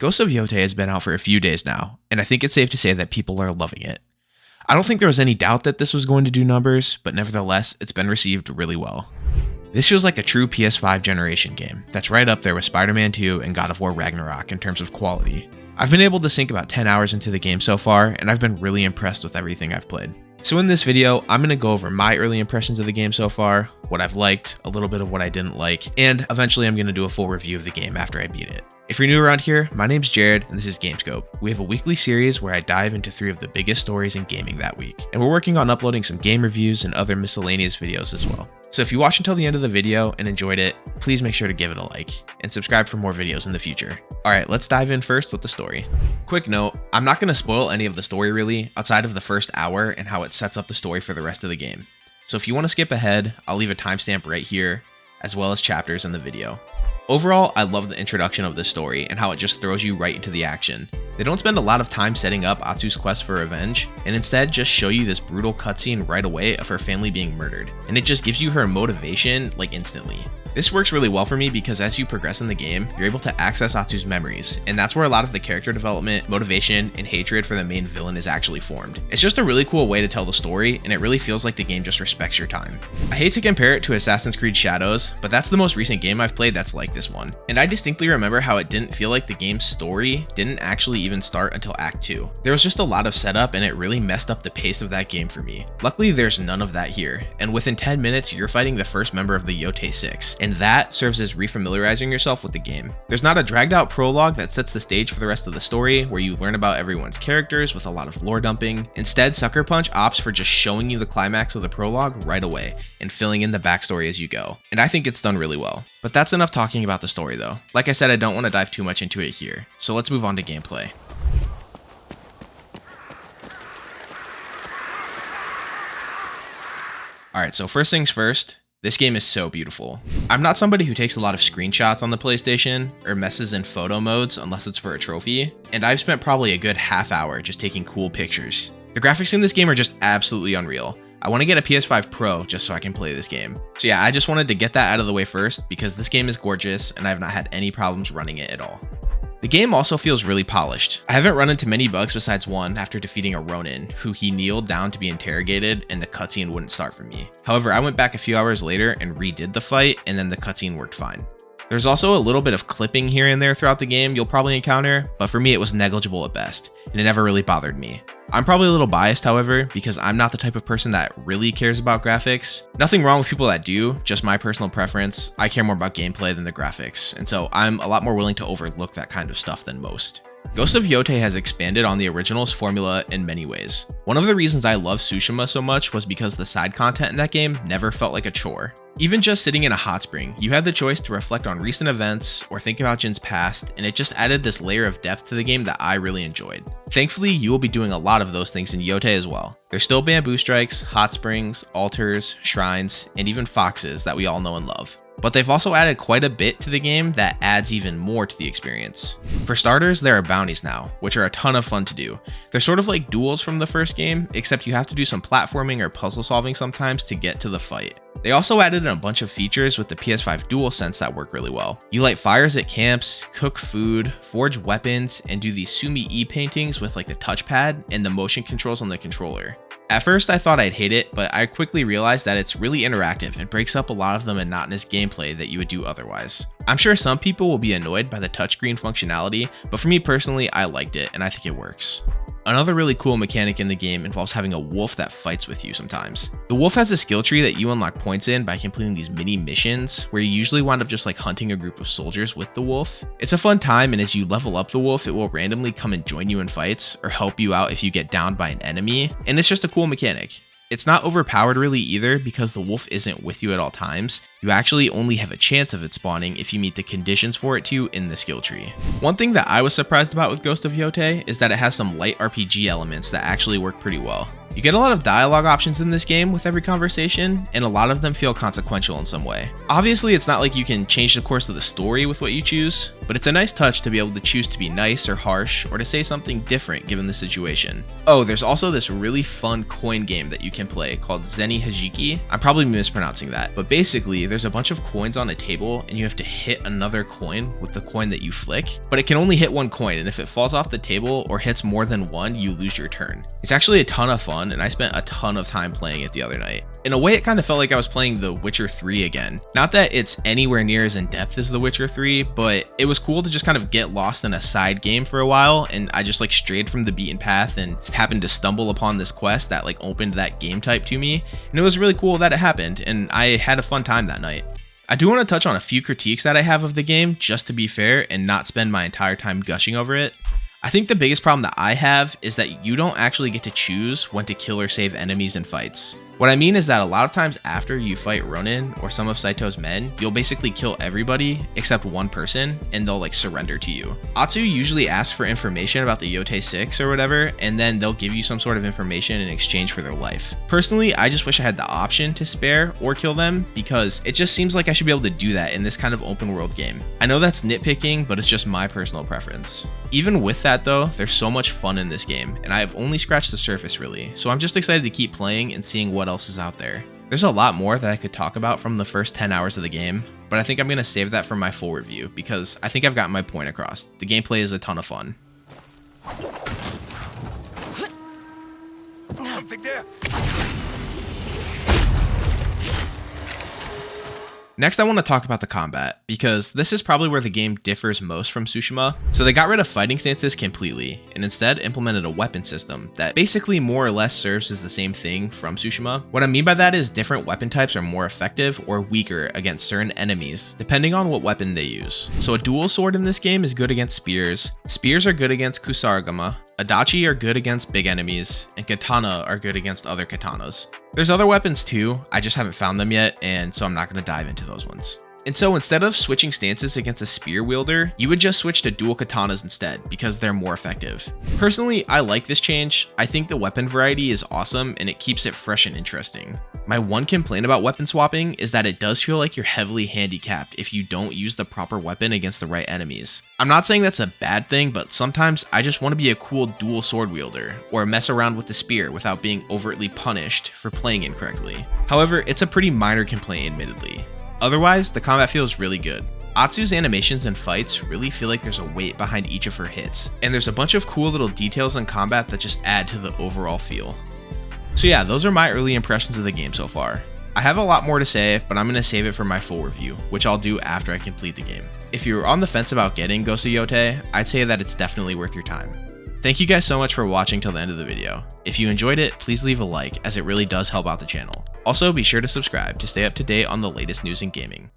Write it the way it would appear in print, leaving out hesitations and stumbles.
Ghost of Yotei has been out for a few days now, and I think it's safe to say that people are loving it. I don't think there was any doubt that this was going to do numbers, but nevertheless, it's been received really well. This feels like a true PS5 generation game that's right up there with Spider-Man 2 and God of War Ragnarok in terms of quality. I've been able to sink about 10 hours into the game so far, and I've been really impressed with everything I've played. So in this video, I'm going to go over my early impressions of the game so far, what I've liked, a little bit of what I didn't like, and eventually I'm going to do a full review of the game after I beat it. If you're new around here, my name's Jared, and this is GameScope. We have a weekly series where I dive into 3 of the biggest stories in gaming that week, and we're working on uploading some game reviews and other miscellaneous videos as well. So if you watched until the end of the video and enjoyed it, please make sure to give it a like, and subscribe for more videos in the future. Alright, let's dive in first with the story. Quick note, I'm not going to spoil any of the story really, outside of the first hour and how it sets up the story for the rest of the game. So if you want to skip ahead, I'll leave a timestamp right here, as well as chapters in the video. Overall, I love the introduction of this story and how it just throws you right into the action. They don't spend a lot of time setting up Atsu's quest for revenge, and instead just show you this brutal cutscene right away of her family being murdered, and it just gives you her motivation like instantly. This works really well for me because as you progress in the game, you're able to access Atsu's memories, and that's where a lot of the character development, motivation, and hatred for the main villain is actually formed. It's just a really cool way to tell the story, and it really feels like the game just respects your time. I hate to compare it to Assassin's Creed Shadows, but that's the most recent game I've played that's like this one. And I distinctly remember how it didn't feel like the game's story didn't actually even start until Act 2. There was just a lot of setup, and it really messed up the pace of that game for me. Luckily, there's none of that here, and within 10 minutes, you're fighting the first member of the Yotei 6. And that serves as refamiliarizing yourself with the game. There's not a dragged out prologue that sets the stage for the rest of the story where you learn about everyone's characters with a lot of lore dumping. Instead, Sucker Punch opts for just showing you the climax of the prologue right away and filling in the backstory as you go. And I think it's done really well. But that's enough talking about the story though. Like I said, I don't want to dive too much into it here. So let's move on to gameplay. Alright, so first things first, this game is so beautiful. I'm not somebody who takes a lot of screenshots on the PlayStation or messes in photo modes unless it's for a trophy, and I've spent probably a good half hour just taking cool pictures. The graphics in this game are just absolutely unreal. I want to get a PS5 Pro just so I can play this game. So yeah, I just wanted to get that out of the way first because this game is gorgeous and I've not had any problems running it at all. The game also feels really polished. I haven't run into many bugs besides one after defeating a Ronin, who he kneeled down to be interrogated and the cutscene wouldn't start for me. However, I went back a few hours later and redid the fight and then the cutscene worked fine. There's also a little bit of clipping here and there throughout the game you'll probably encounter, but for me it was negligible at best, and it never really bothered me. I'm probably a little biased, however, because I'm not the type of person that really cares about graphics. Nothing wrong with people that do, just my personal preference. I care more about gameplay than the graphics, and so I'm a lot more willing to overlook that kind of stuff than most. Ghost of Yotei has expanded on the original's formula in many ways. One of the reasons I love Tsushima so much was because the side content in that game never felt like a chore. Even just sitting in a hot spring, you had the choice to reflect on recent events or think about Jin's past, and it just added this layer of depth to the game that I really enjoyed. Thankfully, you will be doing a lot of those things in Yotei as well. There's still bamboo strikes, hot springs, altars, shrines, and even foxes that we all know and love. But they've also added quite a bit to the game that adds even more to the experience. For starters, there are bounties now, which are a ton of fun to do. They're sort of like duels from the first game, except you have to do some platforming or puzzle solving sometimes to get to the fight. They also added in a bunch of features with the PS5 DualSense that work really well. You light fires at camps, cook food, forge weapons, and do these Sumi-E paintings with like the touchpad and the motion controls on the controller. At first I thought I'd hate it, but I quickly realized that it's really interactive and breaks up a lot of the monotonous gameplay that you would do otherwise. I'm sure some people will be annoyed by the touchscreen functionality, but for me personally, I liked it and I think it works. Another really cool mechanic in the game involves having a wolf that fights with you sometimes. The wolf has a skill tree that you unlock points in by completing these mini missions where you usually wind up just like hunting a group of soldiers with the wolf. It's a fun time, and as you level up the wolf, it will randomly come and join you in fights or help you out if you get downed by an enemy, and it's just a cool mechanic. It's not overpowered really either because the wolf isn't with you at all times. You actually only have a chance of it spawning if you meet the conditions for it to in the skill tree. One thing that I was surprised about with Ghost of Yotei is that it has some light RPG elements that actually work pretty well. You get a lot of dialogue options in this game with every conversation, and a lot of them feel consequential in some way. Obviously, it's not like you can change the course of the story with what you choose, but it's a nice touch to be able to choose to be nice or harsh, or to say something different given the situation. Oh, there's also this really fun coin game that you can play called Zeni Hajiki. I'm probably mispronouncing that, but basically there's a bunch of coins on a table and you have to hit another coin with the coin that you flick, but it can only hit one coin, and if it falls off the table or hits more than one, you lose your turn. It's actually a ton of fun, and I spent a ton of time playing it the other night. In a way, it kind of felt like I was playing The Witcher 3 again. Not that it's anywhere near as in-depth as The Witcher 3, but it was cool to just kind of get lost in a side game for a while, and I just like strayed from the beaten path and happened to stumble upon this quest that like opened that game type to me, and it was really cool that it happened, and I had a fun time that night. I do want to touch on a few critiques that I have of the game, just to be fair and not spend my entire time gushing over it. I think the biggest problem that I have is that you don't actually get to choose when to kill or save enemies in fights. What I mean is that a lot of times after you fight Ronin or some of Saito's men, you'll basically kill everybody except one person, and they'll like surrender to you. Atsu usually asks for information about the Yotei 6 or whatever, and then they'll give you some sort of information in exchange for their life. Personally, I just wish I had the option to spare or kill them, because it just seems like I should be able to do that in this kind of open world game. I know that's nitpicking, but it's just my personal preference. Even with that though, there's so much fun in this game, and I have only scratched the surface really, so I'm just excited to keep playing and seeing what else is out there. There's a lot more that I could talk about from the first 10 hours of the game, but I think I'm going to save that for my full review, because I think I've gotten my point across. The gameplay is a ton of fun. Something there. Next, I want to talk about the combat, because this is probably where the game differs most from Tsushima. So they got rid of fighting stances completely, and instead implemented a weapon system that basically more or less serves as the same thing from Tsushima. What I mean by that is different weapon types are more effective or weaker against certain enemies, depending on what weapon they use. So a dual sword in this game is good against spears, spears are good against kusarigama, adachi are good against big enemies, and katana are good against other katanas. There's other weapons too, I just haven't found them yet, and so I'm not going to dive into those ones. And so instead of switching stances against a spear wielder, you would just switch to dual katanas instead, because they're more effective. Personally, I like this change. I think the weapon variety is awesome, and it keeps it fresh and interesting. My one complaint about weapon swapping is that it does feel like you're heavily handicapped if you don't use the proper weapon against the right enemies. I'm not saying that's a bad thing, but sometimes I just want to be a cool dual sword wielder, or mess around with the spear without being overtly punished for playing incorrectly. However, it's a pretty minor complaint admittedly. Otherwise, the combat feels really good. Atsu's animations and fights really feel like there's a weight behind each of her hits, and there's a bunch of cool little details in combat that just add to the overall feel. So yeah, those are my early impressions of the game so far. I have a lot more to say, but I'm going to save it for my full review, which I'll do after I complete the game. If you're on the fence about getting Ghost of Yotei, I'd say that it's definitely worth your time. Thank you guys so much for watching till the end of the video. If you enjoyed it, please leave a like, as it really does help out the channel. Also, be sure to subscribe to stay up to date on the latest news in gaming.